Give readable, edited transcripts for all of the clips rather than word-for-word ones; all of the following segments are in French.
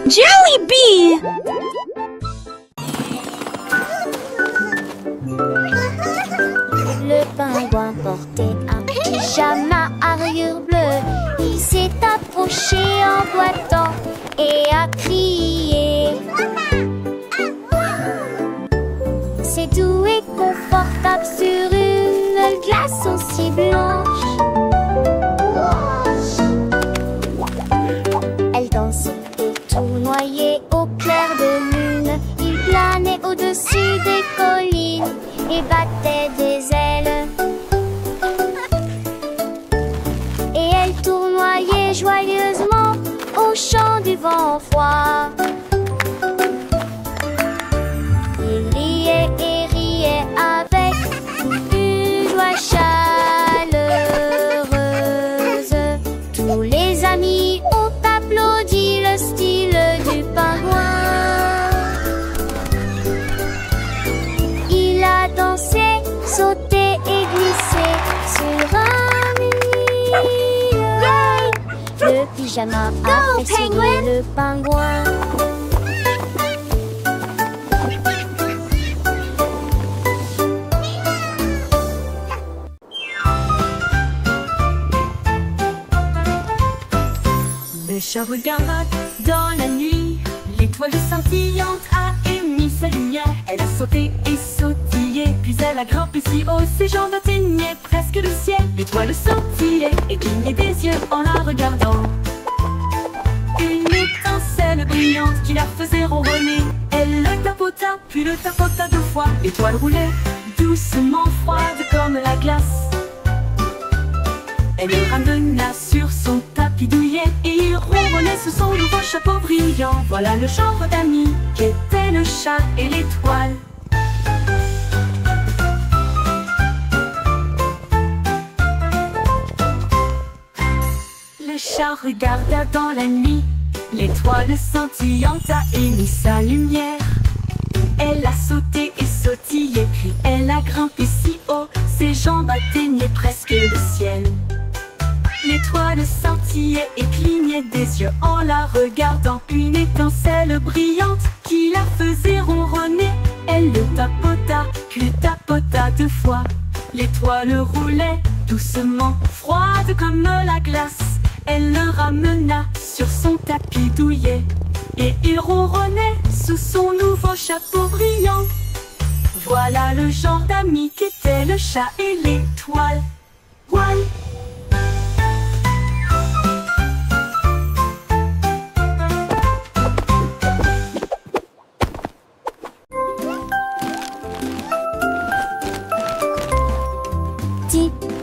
Jelly Bee! Le pingouin portait un pyjama à rayures bleues. Il s'est approché en boitant et a crié. C'est doux et confortable sur une glace aussi blanche. Elle dansait et tournoyait au clair de lune. Il planait au-dessus des collines et battait des ailes. Et elle tournoyait joyeusement au chant du vent froid. Il riait et riait avec une joie chaleureuse. Tous les amis ont applaudi le style du pingouin. Il a dansé, sauté et glissé sur un mille. Le pyjama a fait sourire le pingouin. Le chat regarda dans la nuit. L'étoile scintillante a émis sa lumière. Elle a sauté et sautillé, puis elle a grimpé si haut, ses jambes atteignaient presque le ciel. L'étoile scintillait et clignait des yeux en la regardant. Une étincelle brillante qui la faisait ronronner. Elle le tapota, puis le tapota 2 fois. L'étoile roulait doucement, froide comme la glace. Elle le ramena sur son tapis douillet et il ronronnait sous son nouveau chapeau brillant. Voilà le genre d'amis qu'étaient le chat et l'étoile. Le chat regarda dans la nuit. L'étoile scintillante a émis sa lumière. Elle a sauté et sautillé, puis elle a grimpé si haut, ses jambes atteignaient presque le ciel. L'étoile scintillait et clignait des yeux en la regardant. Une étincelle brillante qui la faisait ronronner. Elle le tapota, puis le tapota 2 fois. L'étoile roulait doucement, froide comme la glace. Elle le ramena sur son tapis douillet et il ronronnait sous son nouveau chapeau brillant. Voilà le genre d'amis qu'étaient le chat et l'étoile. Voilà.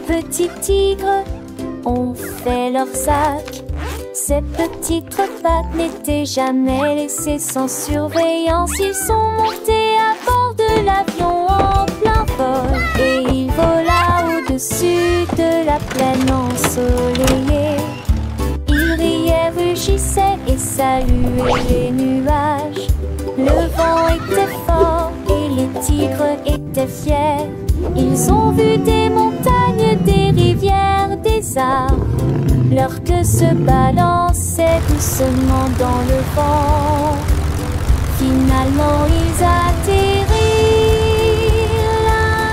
Petits tigres ont fait leur sac. Ces petites pattes n'étaient jamais laissées sans surveillance. Ils sont montés à bord de l'avion en plein vol et il vola au-dessus de la plaine ensoleillée. Il riait, rugissait et saluait les nuages. Le vent était fort et les tigres étaient fiers. Ils ont vu des montagnes, des rivières, des arbres. Leur queue se balançait doucement dans le vent. Finalement ils atterrirent l'un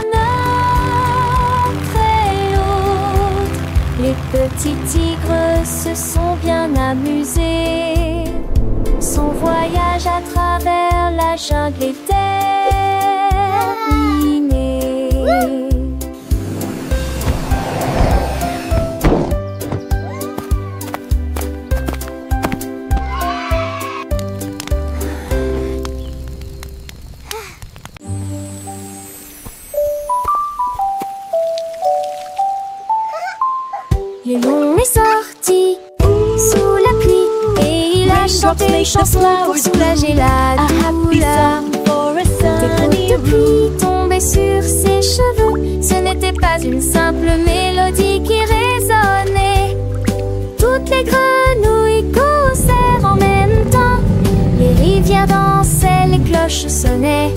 après l'autre. Les petits tigres se sont bien amusés. Son voyage à travers la jungle est terminé. Le lion est sorti sous la pluie et il a chanté une chanson pour soulager la douleur. Des gouttes de pluie tombaient sur ses cheveux. Ce n'était pas une simple mélodie qui résonnait. Toutes les grenouilles causèrent en même temps. Les rivières dansaient, les cloches sonnaient.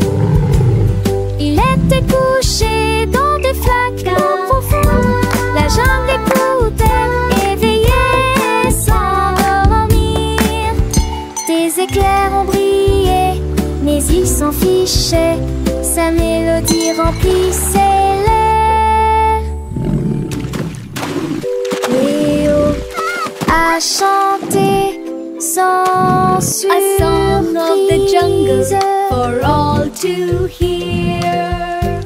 Il était couché dans des flaques profondes. La jungle écoutait, éveillée sans dormir. Des éclairs ont brillé, mais il s'en fichait, sa mélodie remplissait l'air. Léo a chanté sans surprise, a song of the jungle for all to hear.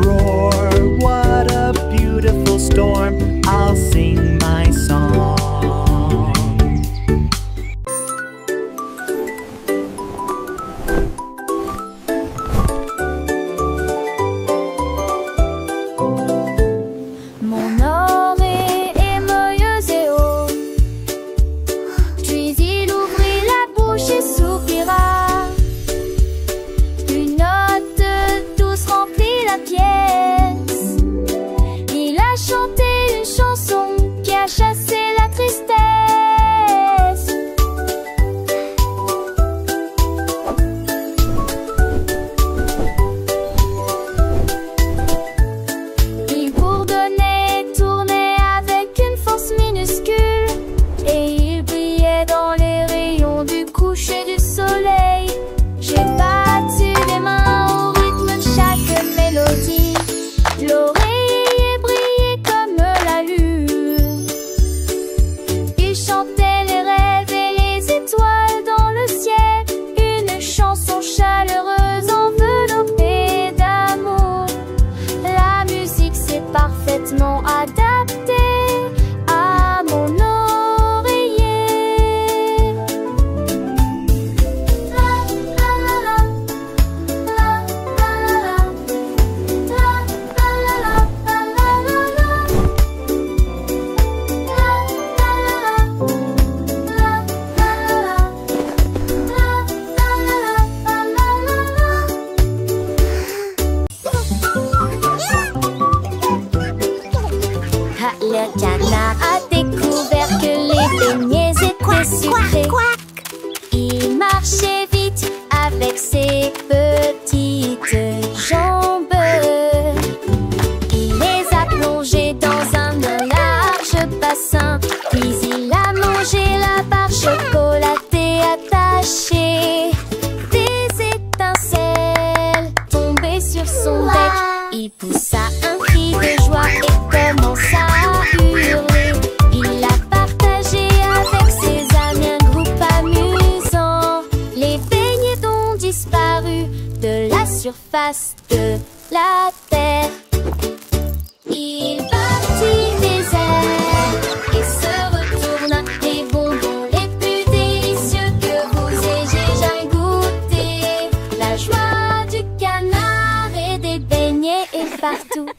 Roar, what a beautiful storm, I'll sing my song. Mon oreille est moyeuse et haut, puis il ouvrit la bouche et soupira. Une note douce remplit la pièce. Il a chanté une chanson qui a chassé la tristesse. Il bourdonnait, tournait avec une force minuscule, et il brillait dans les rayons du coucher du soleil. J'ai battu les mains au rythme de chaque mélodie. L'oreiller brillait comme la lune. Il chantait les rêves et les étoiles dans le ciel. Une chanson chaleureuse enveloppée d'amour. La musique s'est parfaitement adaptée à mon oreiller. La la la la, la la la la, la la la la, la la la la, Le canard a découvert que les beignets étaient sucrés. Il marchait vite avec ses petites jambes. Il les a plongés dans un large bassin, puis il a mangé la barre chocolatée attachée. Des étincelles tombaient sur son bec. Il poussa un cri de joie et commença à hurler. Il a partagé avec ses amis un groupe amusant. Les beignets ont disparu de la surface de la terre. Il battit des ailes et se retourna. Les bonbons les plus délicieux que vous ayez jamais goûté. La joie du canard et des beignets est partout.